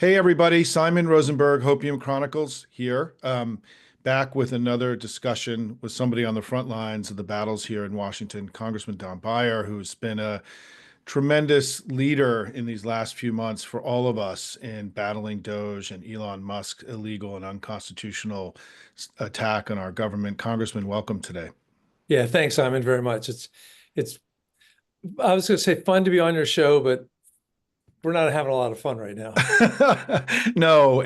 Hey everybody, Simon Rosenberg, Hopium Chronicles here, back with another discussion with somebody on the front lines of the battles here in Washington, Congressman Don Beyer, who's been a tremendous leader in these last few months for all of us in battling Doge and Elon Musk's illegal and unconstitutional attack on our government. Congressman, welcome today. Yeah, thanks, Simon, very much. It's I was going to say fun to be on your show, but we're not having a lot of fun right now. No,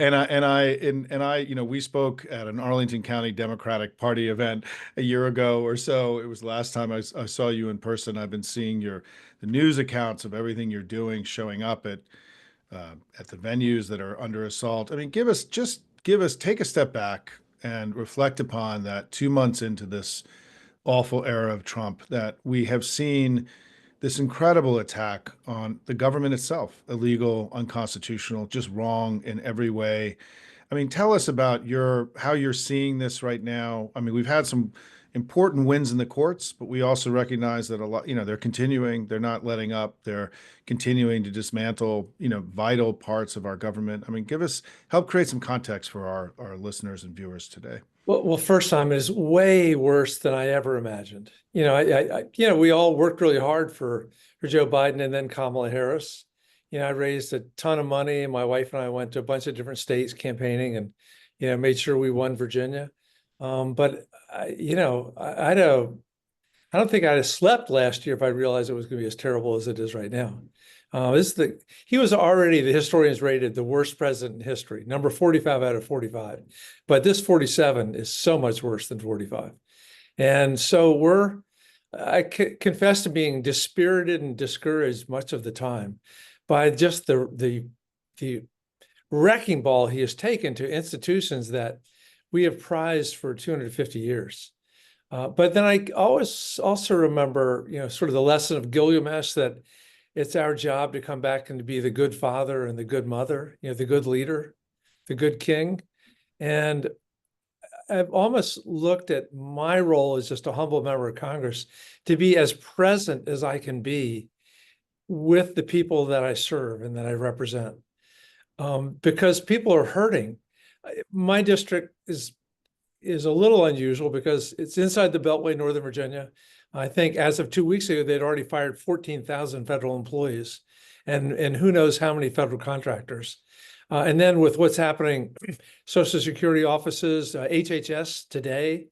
we spoke at an Arlington County Democratic Party event a year ago or so. It was the last time I saw you in person. I've been seeing the news accounts of everything you're doing, showing up at the venues that are under assault. I mean, take a step back and reflect upon that 2 months into this awful era of Trump that we have seen this incredible attack on the government itself, illegal, unconstitutional, just wrong in every way. I mean, tell us about how you're seeing this right now. I mean, we've had some important wins in the courts, but we also recognize that a lot, they're continuing, they're not letting up, they're continuing to dismantle, vital parts of our government. I mean, help create some context for our listeners and viewers today. Well, first time it is way worse than I ever imagined. We all worked really hard for Joe Biden and then Kamala Harris. I raised a ton of money, and my wife and I went to a bunch of different states campaigning, and made sure we won Virginia. But I don't think I'd have slept last year if I realized it was going to be as terrible as it is right now. He was already, the historians rated, the worst president in history, number 45 out of 45. But this 47 is so much worse than 45. And so I confess to being dispirited and discouraged much of the time by just the wrecking ball he has taken to institutions that we have prized for 250 years. But then I always also remember, sort of the lesson of Gilgamesh, that it's our job to come back and to be the good father and the good mother, the good leader, the good king. And I've almost looked at my role as just a humble member of Congress to be as present as I can be with the people that I serve and that I represent, because people are hurting. My district is a little unusual because it's inside the Beltway, Northern Virginia. I think as of 2 weeks ago, they'd already fired 14,000 federal employees and who knows how many federal contractors. And then with what's happening, Social Security offices, HHS today,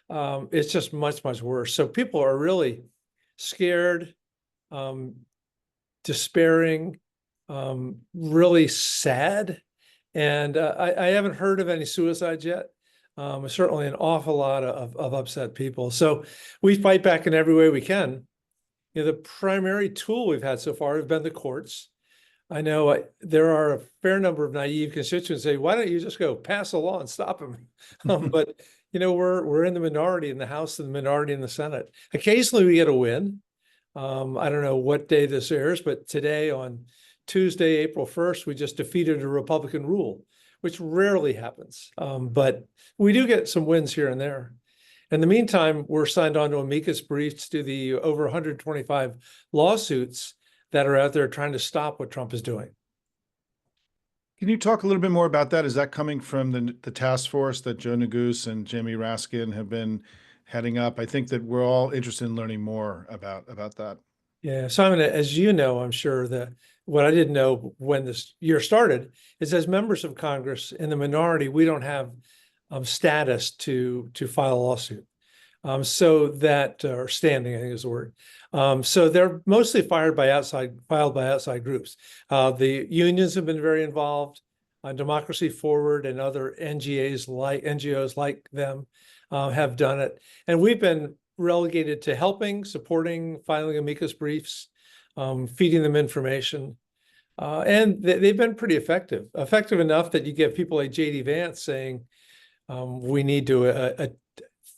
it's just much, much worse. So people are really scared, despairing, really sad. And I haven't heard of any suicides yet. Certainly an awful lot of upset people. So we fight back in every way we can. The primary tool we've had so far have been the courts. I know there are a fair number of naive constituents say, why don't you just go pass a law and stop them? But we're in the minority in the House and the minority in the Senate. Occasionally we get a win. I don't know what day this airs, but today on Tuesday, April 1st, we just defeated a Republican rule, which rarely happens. But we do get some wins here and there. In the meantime, we're signed on to amicus briefs to the over 125 lawsuits that are out there trying to stop what Trump is doing. Can you talk a little bit more about that? Is that coming from the task force that Joe Neguse and Jamie Raskin have been heading up? I think that we're all interested in learning more about that. Yeah, Simon, as you know, I'm sure that what I didn't know when this year started is, as members of Congress in the minority, we don't have status to file a lawsuit. So that, or standing, I think is the word. So they're mostly filed by outside groups. The unions have been very involved. Democracy Forward and other NGOs like them have done it. And we've been relegated to helping, supporting, filing amicus briefs, feeding them information. And they've been pretty effective enough that you get people like J.D. Vance saying, we need to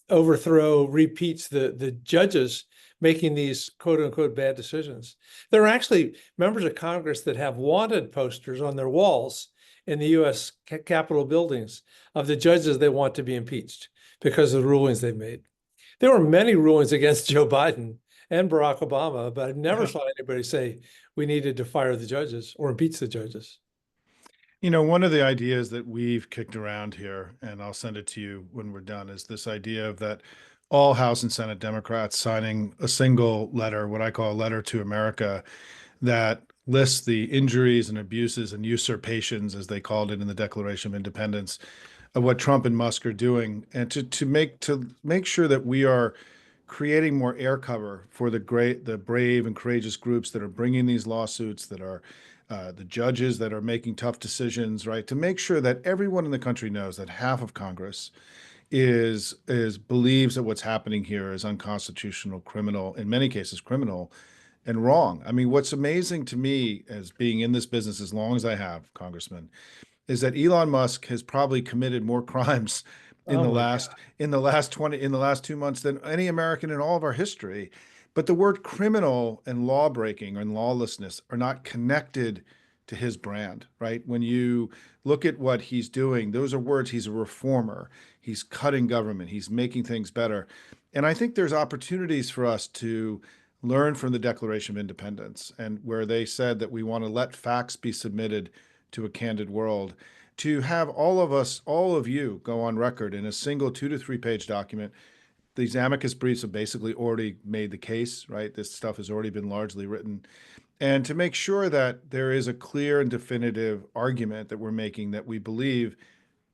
overthrow, repeats the judges making these quote unquote bad decisions. There are actually members of Congress that have wanted posters on their walls in the U.S. Capitol buildings of the judges they want to be impeached because of the rulings they've made. There were many rulings against Joe Biden and Barack Obama, but I never saw anybody say we needed to fire the judges or impeach the judges. One of the ideas that we've kicked around here, and I'll send it to you when we're done, is this idea of that all House and Senate Democrats signing a single letter, what I call a letter to America, that lists the injuries and abuses and usurpations, as they called it in the Declaration of Independence, of what Trump and Musk are doing, and to make sure that we are creating more air cover for the brave and courageous groups that are bringing these lawsuits, that are the judges that are making tough decisions, right? To make sure that everyone in the country knows that half of Congress is believes that what's happening here is unconstitutional, criminal, in many cases criminal and wrong. I mean, what's amazing to me as being in this business as long as I have, Congressman, is that Elon Musk has probably committed more crimes in Oh the my last in the last 20 in the last 2 months than any American in all of our history. But the word criminal and law breaking and lawlessness are not connected to his brand, right? When you look at what he's doing, those are words. He's a reformer. He's cutting government. He's making things better. And I think there's opportunities for us to learn from the Declaration of Independence, and where they said that we want to let facts be submitted to a candid world, to have all of us, all of you, go on record in a single 2 to 3 page document. These amicus briefs have basically already made the case, right? This stuff has already been largely written. And to make sure that there is a clear and definitive argument that we're making that we believe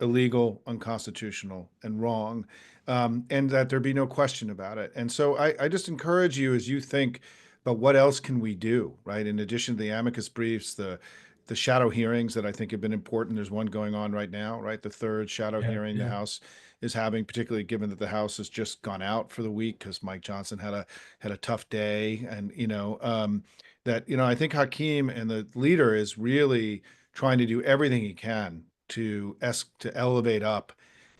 illegal, unconstitutional, and wrong, and that there be no question about it. And so I just encourage you, as you think about what else can we do, right? In addition to the amicus briefs, the shadow hearings that I think have been important. There's one going on right now, right? The third shadow God. hearing the Yeah. House is having, particularly given that the House has just gone out for the week because Mike Johnson had a tough day, and that I think Hakeem and the leader is really trying to do everything he can to elevate up.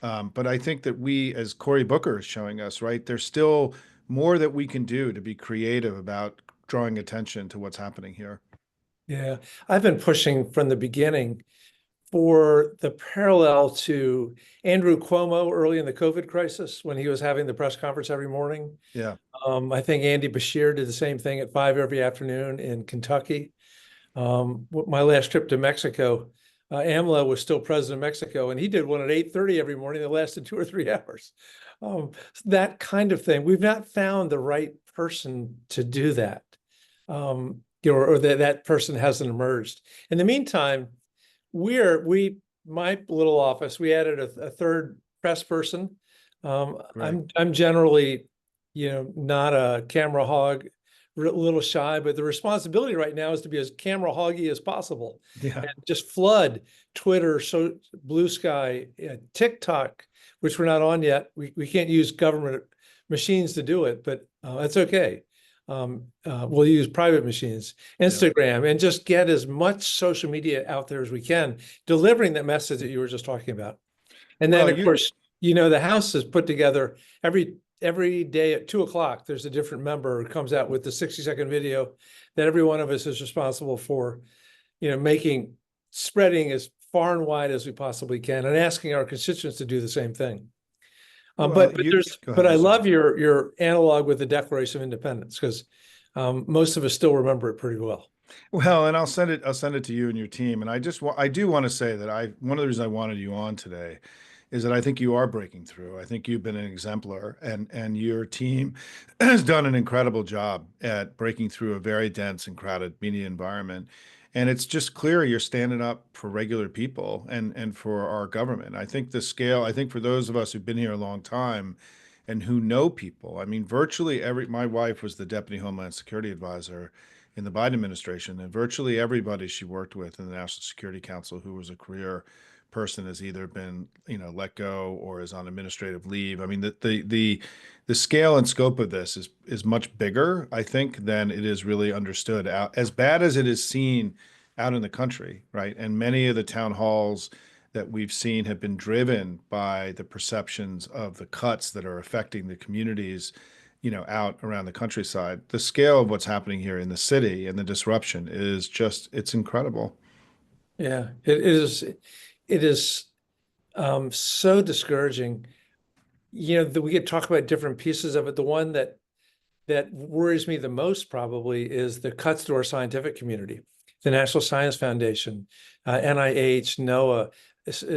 But I think that we, as Cory Booker is showing us, right, there's still more that we can do to be creative about drawing attention to what's happening here. Yeah. I've been pushing from the beginning for the parallel to Andrew Cuomo early in the COVID crisis when he was having the press conference every morning. Yeah. I think Andy Bashir did the same thing at 5 every afternoon in Kentucky. My last trip to Mexico, AMLO was still president of Mexico, and he did one at 8:30 every morning that lasted 2 or 3 hours. That kind of thing. We've not found the right person to do that, or that person hasn't emerged. In the meantime, my little office, we added a third press person. Great. I'm generally, not a camera hog, a little shy, but the responsibility right now is to be as camera hoggy as possible Yeah. and just flood Twitter, so Blue Sky, TikTok, which we're not on yet. We can't use government machines to do it, but that's okay. We'll use private machines, Instagram, and just get as much social media out there as we can, delivering that message that you were just talking about. And then, Well, of course, the House is put together every day at 2 o'clock. There's a different member who comes out with the 60-second video that every one of us is responsible for, spreading as far and wide as we possibly can, and asking our constituents to do the same thing. well, But you go ahead. I I'm sorry. love your analog with the Declaration of Independence, because most of us still remember it pretty well. Well, and I'll send it to you and your team. And I do want to say that one of the reasons I wanted you on today is that I think you are breaking through. I think you've been an exemplar, and your team has done an incredible job at breaking through a very dense and crowded media environment. And it's just clear you're standing up for regular people and for our government. I think the scale, I think for those of us who've been here a long time and who know people, I mean, virtually my wife was the Deputy Homeland Security Advisor in the Biden administration, and virtually everybody she worked with in the National Security Council who was a career person has either been, let go or is on administrative leave. I mean, the scale and scope of this is much bigger, I think, than it is really understood. As bad as it is seen out in the country, right? And many of the town halls that we've seen have been driven by the perceptions of the cuts that are affecting the communities, out around the countryside. The scale of what's happening here in the city and the disruption is it's incredible. Yeah, it is. It is so discouraging. That we could talk about different pieces of it. The one that worries me the most probably is the cuts to our scientific community. the National Science Foundation, NIH, NOAA,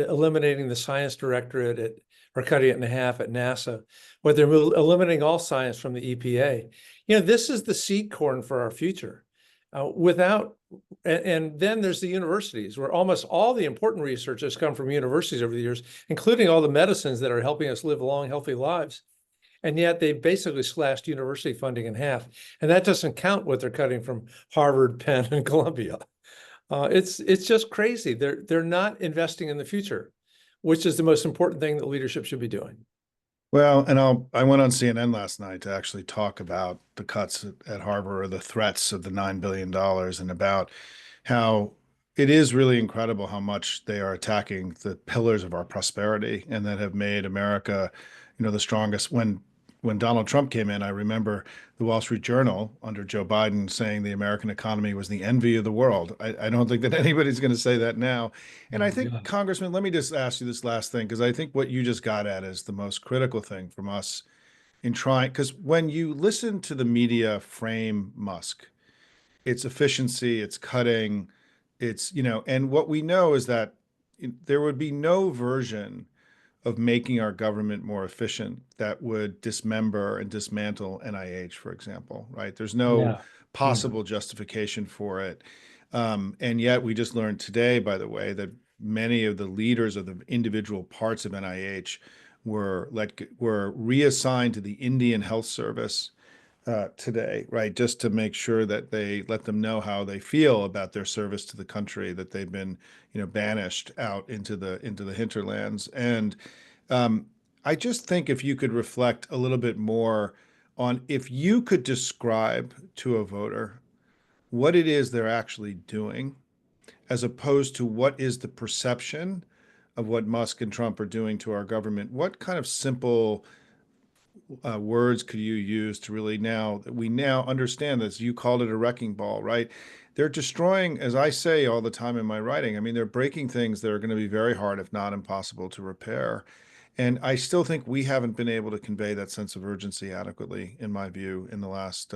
eliminating the science directorate or cutting it in half at NASA, where they're eliminating all science from the EPA. This is the seed corn for our future. And then there's the universities, where almost all the important research has come from universities over the years, including all the medicines that are helping us live long, healthy lives. And yet they basically slashed university funding in half. And that doesn't count what they're cutting from Harvard, Penn, and Columbia. It's just crazy. They're not investing in the future, which is the most important thing that leadership should be doing. Well, and I went on CNN last night to actually talk about the cuts at Harbor, or the threats of the $9 billion, and about how it is really incredible how much they are attacking the pillars of our prosperity and that have made America, the strongest. When Donald Trump came in, I remember the Wall Street Journal under Joe Biden saying the American economy was the envy of the world. I don't think that anybody's going to say that now. And I Oh, think, God. Congressman, let me just ask you this last thing, because I think what you just got at is the most critical thing from us in trying, because when you listen to the media frame Musk, it's efficiency, it's cutting, and what we know is that there would be no version of making our government more efficient that would dismember and dismantle NIH, for example, right? There's no No, no. possible justification for it. And yet we just learned today, by the way, that many of the leaders of the individual parts of NIH were reassigned to the Indian Health Service today, right? Just to make sure that they let them know how they feel about their service to the country, that they've been, banished out into the hinterlands. And um, I just think if you could reflect a little bit more on, if you could describe to a voter what it is they're actually doing, as opposed to what is the perception of what Musk and Trump are doing to our government, what kind of simple words could you use to really, now that we now understand this, you called it a wrecking ball, right? They're destroying, as I say all the time in my writing, I mean, they're breaking things that are going to be very hard, if not impossible, to repair. And I still think we haven't been able to convey that sense of urgency adequately, in my view, in the last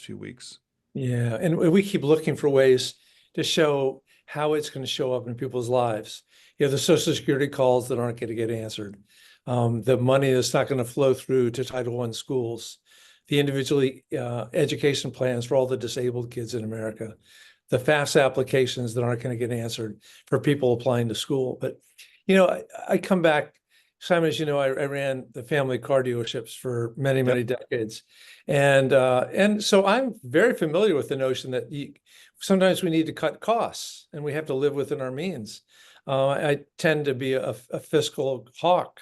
few weeks. Yeah, and we keep looking for ways to show how it's going to show up in people's lives. The Social Security calls that aren't going to get answered, the money that's not going to flow through to Title I schools, the individually education plans for all the disabled kids in America, the FAFSA applications that aren't going to get answered for people applying to school. But I come back, Simon, as you know, I ran the family car dealerships for many, Yep. many decades. And so I'm very familiar with the notion that sometimes we need to cut costs and we have to live within our means. I tend to be a fiscal hawk.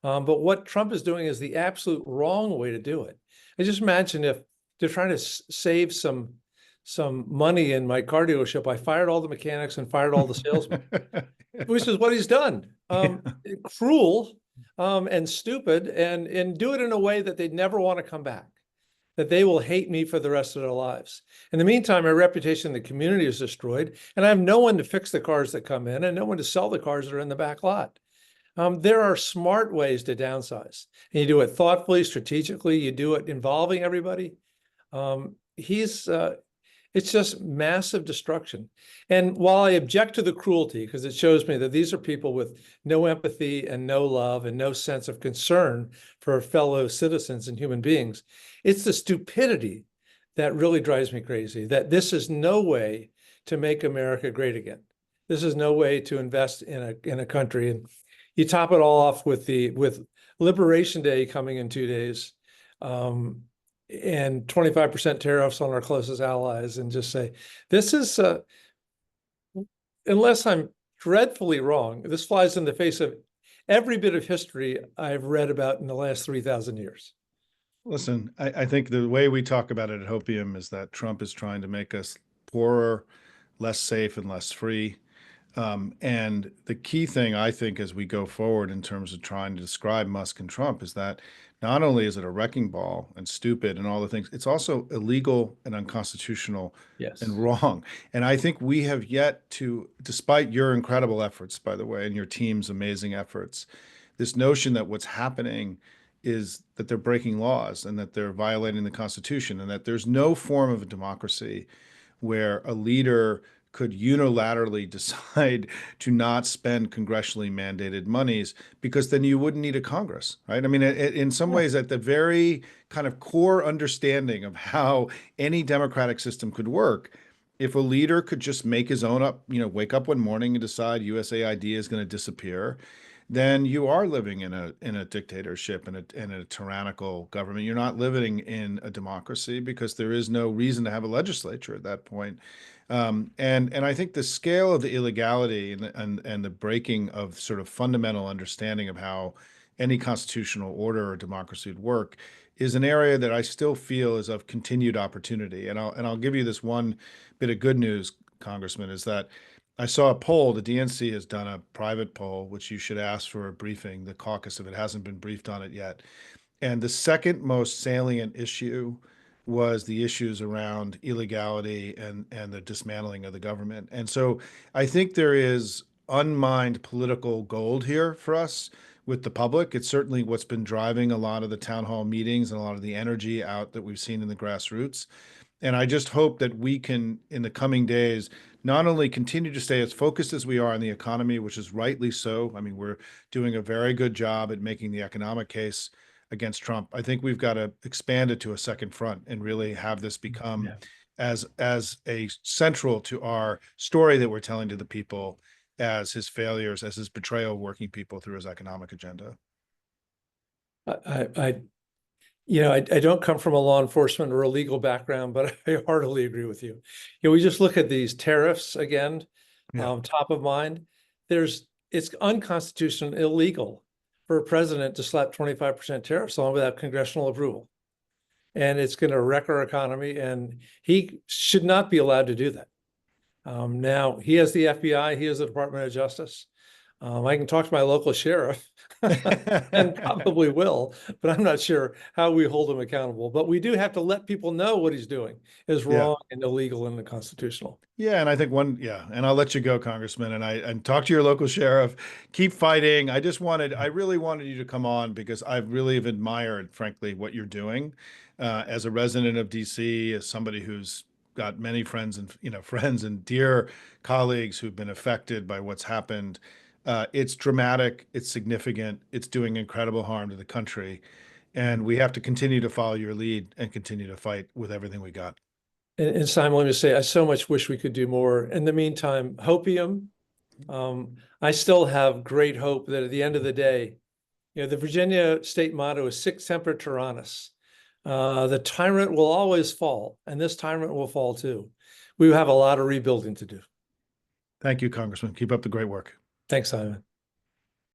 But what Trump is doing is the absolute wrong way to do it. I just imagine if they're trying to save some money in my car dealership, I fired all the mechanics and fired all the salesmen, which is what he's done. Yeah. Cruel, and stupid, and do it in a way that they'd never want to come back, that they will hate me for the rest of their lives. In the meantime, my reputation in the community is destroyed, and I have no one to fix the cars that come in and no one to sell the cars that are in the back lot. There are smart ways to downsize, and you do it thoughtfully, strategically. You do it involving everybody. He's It's just massive destruction. And while I object to the cruelty, because it shows me that these are people with no empathy and no love and no sense of concern for fellow citizens and human beings, it's the stupidity that really drives me crazy, that this is no way to make America great again. This is no way to invest in a country. And you top it all off with Liberation Day coming in 2 days. And 25% tariffs on our closest allies, and just say, this is, unless I'm dreadfully wrong, this flies in the face of every bit of history I've read about in the last 3,000 years. Listen, I think the way we talk about it at Hopium is that Trump is trying to make us poorer, less safe, and less free. And the key thing, I think, as we go forward in terms of trying to describe Musk and Trump, is that not only is it a wrecking ball and stupid and all the things, it's also illegal and unconstitutional and Yes. wrong. And I think we have yet to, despite your incredible efforts, by the way, and your team's amazing efforts, this notion that what's happening is that they're breaking laws and that they're violating the Constitution and that there's no form of a democracy where a leader could unilaterally decide to not spend congressionally mandated monies because then you wouldn't need a Congress, right? I mean, in some Yeah. ways, at the very kind of core understanding of how any democratic system could work, if a leader could just make his own up, wake up one morning and decide USAID is going to disappear, then you are living in a dictatorship and a tyrannical government. You're not living in a democracy because there is no reason to have a legislature at that point. And I think the scale of the illegality and the breaking of sort of fundamental understanding of how any constitutional order or democracy would work is an area that I still feel is of continued opportunity. And I'll give you this one bit of good news, Congressman, is that I saw a poll. The DNC has done a private poll, which you should ask for a briefing, the caucus, if it hasn't been briefed on it yet. And the second most salient issue was the issues around illegality and the dismantling of the government. And so I think there is unmined political gold here for us with the public. It's certainly what's been driving a lot of the town hall meetings and a lot of the energy out that we've seen in the grassroots. And I just hope that we can, in the coming days, not only continue to stay as focused as we are on the economy, which is rightly so. I mean, we're doing a very good job at making the economic case against Trump. I think we've got to expand it to a second front and really have this become Yeah. as a central to our story that we're telling to the people as his failures, as his betrayal of working people through his economic agenda. I I don't come from a law enforcement or a legal background, but I heartily agree with you. We just look at these tariffs again, Yeah. top of mind. It's unconstitutional, and illegal for a president to slap 25% tariffs on without congressional approval. And it's going to wreck our economy, and he should not be allowed to do that. Now, he has the FBI, he has the Department of Justice. I can talk to my local sheriff and probably will, but I'm not sure how we hold him accountable. But we do have to let people know what he's doing is Yeah. wrong and illegal and unconstitutional. Yeah, and I think and I'll let you go, Congressman, and talk to your local sheriff. Keep fighting. I really wanted you to come on because I really have admired, frankly, what you're doing as a resident of DC, as somebody who's got many friends and friends and dear colleagues who've been affected by what's happened. It's dramatic. It's significant. It's doing incredible harm to the country, and we have to continue to follow your lead and continue to fight with everything we got. And Simon, let me say, I so much wish we could do more. In the meantime, hopium. I still have great hope that at the end of the day, the Virginia state motto is sic semper tyrannis. The tyrant will always fall, and this tyrant will fall too. We have a lot of rebuilding to do. Thank you, Congressman. Keep up the great work. Thanks, Simon.